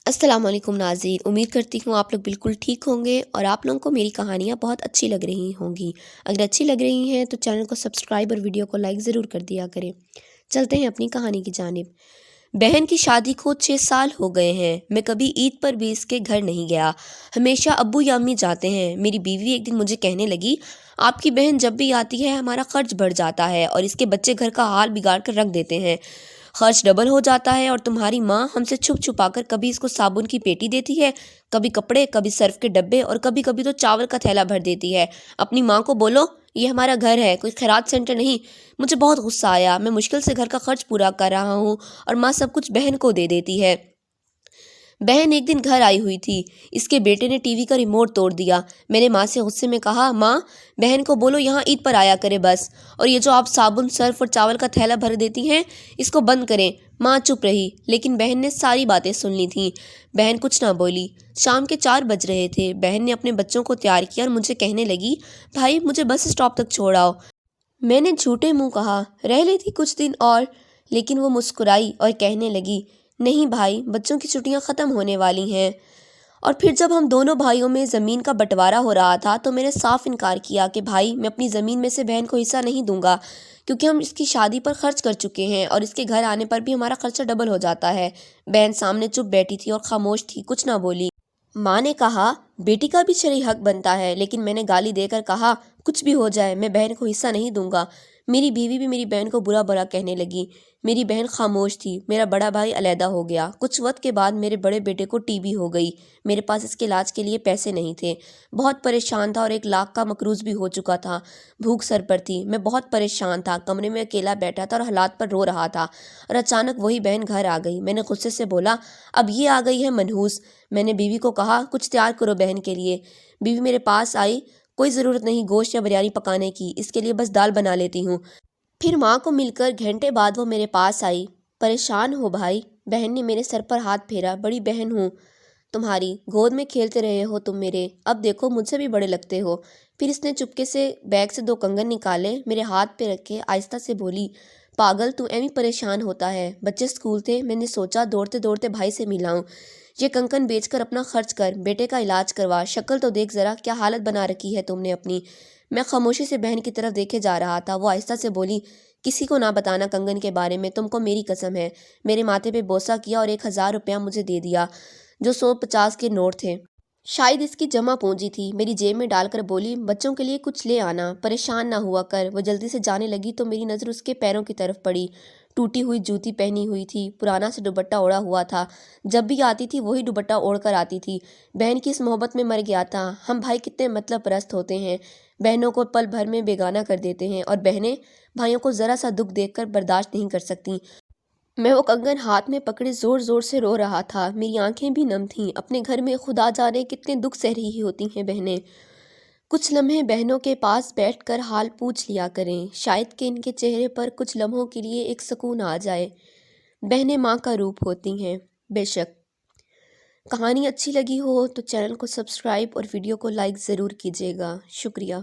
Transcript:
अस्सलाम वालेकुम नाज़रीन, उम्मीद करती हूँ आप लोग बिल्कुल ठीक होंगे और आप लोगों को मेरी कहानियाँ बहुत अच्छी लग रही होंगी। अगर अच्छी लग रही हैं तो चैनल को सब्सक्राइब और वीडियो को लाइक ज़रूर कर दिया करें। चलते हैं अपनी कहानी की जानिब। बहन की शादी को 6 साल हो गए हैं। मैं कभी ईद पर भी इसके घर नहीं गया। हमेशा अब्बू या अम्मी जाते हैं। मेरी बीवी एक दिन मुझे कहने लगी, आपकी बहन जब भी आती है हमारा खर्च बढ़ जाता है और इसके बच्चे घर का हाल बिगाड़ कर रख देते हैं। खर्च डबल हो जाता है और तुम्हारी माँ हमसे छुप छुपा कर कभी इसको साबुन की पेटी देती है, कभी कपड़े, कभी सर्फ के डब्बे और कभी कभी तो चावल का थैला भर देती है। अपनी माँ को बोलो ये हमारा घर है, कोई खैरात सेंटर नहीं। मुझे बहुत गुस्सा आया। मैं मुश्किल से घर का खर्च पूरा कर रहा हूँ और माँ सब कुछ बहन को दे देती है। बहन एक दिन घर आई हुई थी। इसके बेटे ने टीवी का रिमोट तोड़ दिया। मैंने माँ से गुस्से में कहा, माँ बहन को बोलो यहाँ ईद पर आया करे बस, और ये जो आप साबुन, सर्फ और चावल का थैला भर देती हैं इसको बंद करें। माँ चुप रही, लेकिन बहन ने सारी बातें सुन ली थीं। बहन कुछ ना बोली। शाम के 4 बज रहे थे। बहन ने अपने बच्चों को तैयार किया और मुझे कहने लगी, भाई मुझे बस स्टॉप तक छोड़ आओ। मैंने झूठे मुंह कहा, रह लेती कुछ दिन और, लेकिन वो मुस्कुराई और कहने लगी, नहीं भाई, बच्चों की छुट्टियां ख़त्म होने वाली हैं। और फिर जब हम दोनों भाइयों में ज़मीन का बंटवारा हो रहा था तो मैंने साफ इनकार किया कि भाई मैं अपनी ज़मीन में से बहन को हिस्सा नहीं दूंगा, क्योंकि हम इसकी शादी पर खर्च कर चुके हैं और इसके घर आने पर भी हमारा खर्चा डबल हो जाता है। बहन सामने चुप बैठी थी और खामोश थी, कुछ ना बोली। माँ ने कहा, बेटी का भी शरई हक बनता है, लेकिन मैंने गाली देकर कहा, कुछ भी हो जाए मैं बहन को हिस्सा नहीं दूंगा। मेरी बीवी भी मेरी बहन को बुरा भला कहने लगी। मेरी बहन खामोश थी। मेरा बड़ा भाई अलहदा हो गया। कुछ वक्त के बाद मेरे बड़े बेटे को टीबी हो गई। मेरे पास इसके इलाज के लिए पैसे नहीं थे। बहुत परेशान था और 1 लाख का मकरूज भी हो चुका था। भूख सर पर थी। मैं बहुत परेशान था। कमरे में अकेला बैठा था और हालात पर रो रहा था, और अचानक वही बहन घर आ गई। मैंने गुस्से से बोला, अब ये आ गई है मनहूस। मैंने बीवी को कहा, कुछ तैयार करो बहन के लिए। बीवी मेरे पास आई, कोई ज़रूरत नहीं गोश्त या बिरयानी पकाने की, इसके लिए बस दाल बना लेती हूँ। फिर माँ को मिलकर घंटे बाद वो मेरे पास आई। परेशान हो भाई? बहन ने मेरे सर पर हाथ फेरा। बड़ी बहन हूँ तुम्हारी, गोद में खेलते रहे हो तुम मेरे, अब देखो मुझसे भी बड़े लगते हो। फिर इसने चुपके से बैग से 2 कंगन निकाले, मेरे हाथ पे रखे, आहिस्ता से बोली, पागल तू एवं परेशान होता है। बच्चे स्कूल थे, मैंने सोचा दौड़ते दौड़ते भाई से मिलाऊं। ये कंकन बेचकर अपना खर्च कर, बेटे का इलाज करवा। शक्ल तो देख ज़रा, क्या हालत बना रखी है तुमने अपनी। मैं खामोशी से बहन की तरफ देखे जा रहा था। वो आहिस्ता से बोली, किसी को ना बताना कंगन के बारे में, तुमको मेरी कसम है। मेरे माथे पे बोसा किया और 1000 रुपया मुझे दे दिया, जो 150 के नोट थे। शायद इसकी जमा पूंजी थी। मेरी जेब में डालकर बोली, बच्चों के लिए कुछ ले आना, परेशान ना हुआ कर। वो जल्दी से जाने लगी तो मेरी नज़र उसके पैरों की तरफ पड़ी। टूटी हुई जूती पहनी हुई थी, पुराना सा दुपट्टा ओढ़ा हुआ था। जब भी आती थी वही दुपट्टा ओढ़ कर आती थी। बहन की इस मोहब्बत में मर गया था। हम भाई कितने मतलब परस्त होते हैं, बहनों को पल भर में बेगाना कर देते हैं, और बहनें भाइयों को ज़रा सा दुख देखकर बर्दाश्त नहीं कर सकती। मैं वो कंगन हाथ में पकड़े ज़ोर ज़ोर से रो रहा था। मेरी आंखें भी नम थीं। अपने घर में खुदा जाने कितने दुख सह रही होती हैं बहनें। कुछ लम्हे बहनों के पास बैठकर हाल पूछ लिया करें, शायद कि इनके चेहरे पर कुछ लम्हों के लिए एक सुकून आ जाए। बहनें माँ का रूप होती हैं। बेशक। कहानी अच्छी लगी हो तो चैनल को सब्सक्राइब और वीडियो को लाइक ज़रूर कीजिएगा। शुक्रिया।